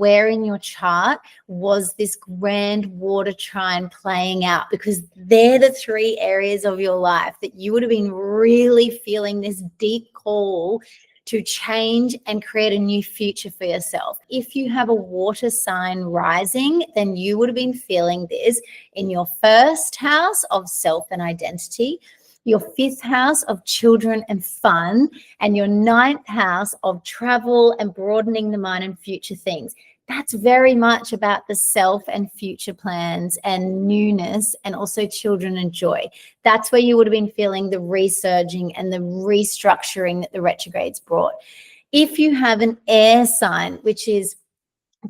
where in your chart was this grand water trine playing out, because they're the 3 areas of your life that you would have been really feeling this deep call to change and create a new future for yourself. If you have a water sign rising, then you would have been feeling this in your 1st house of self and identity, your 5th house of children and fun, and your 9th house of travel and broadening the mind and future things. That's very much about the self and future plans and newness, and also children and joy. That's where you would have been feeling the resurging and the restructuring that the retrogrades brought. If you have an air sign, which is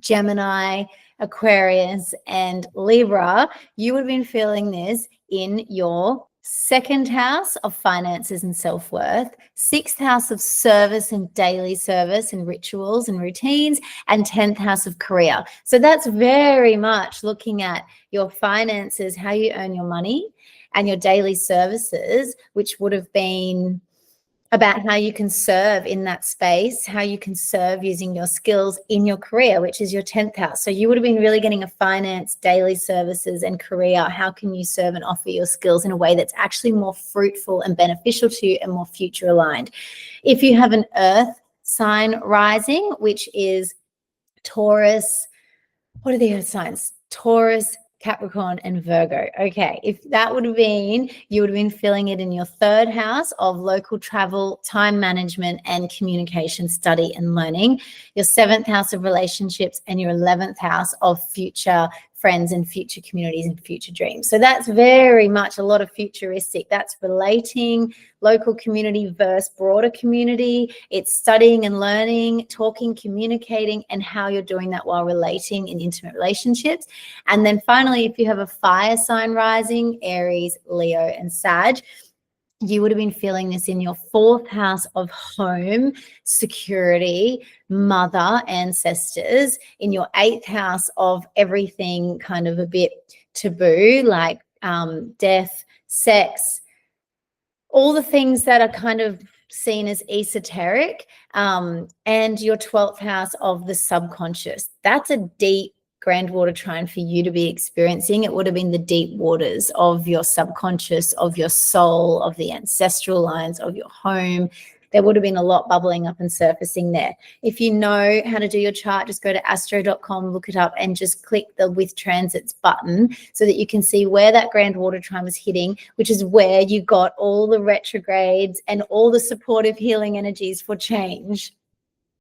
Gemini, Aquarius, and Libra, you would have been feeling this in your 2nd house of finances and self-worth, 6th house of service and daily service and rituals and routines, and 10th house of career. So that's very much looking at your finances, how you earn your money, and your daily services, which would have been about how you can serve in that space, how you can serve using your skills in your career, which is your 10th house. So you would have been really getting a finance, daily services, and career. How can you serve and offer your skills in a way that's actually more fruitful and beneficial to you and more future aligned? If you have an earth sign rising, which is Taurus, what are the earth signs? Taurus, Capricorn, and Virgo. Okay, if that would have been, you would have been feeling it in your 3rd house of local travel, time management, and communication, study and learning, your 7th house of relationships, and your 11th house of future friends and future communities and future dreams. So that's very much a lot of futuristic. That's relating, local community versus broader community. It's studying and learning, talking, communicating, and how you're doing that while relating in intimate relationships. And then finally, if you have a fire sign rising, Aries, Leo, and Sag, you would have been feeling this in your 4th house of home, security, mother, ancestors, in your 8th house of everything kind of a bit taboo, like death, sex, all the things that are kind of seen as esoteric, and your 12th house of the subconscious. That's a deep grand water trine for you to be experiencing. It would have been the deep waters of your subconscious, of your soul, of the ancestral lines, of your home. There would have been a lot bubbling up and surfacing there. If you know how to do your chart, just go to astro.com, look it up, and just click the with transits button so that you can see where that grand water trine was hitting, which is where you got all the retrogrades and all the supportive healing energies for change.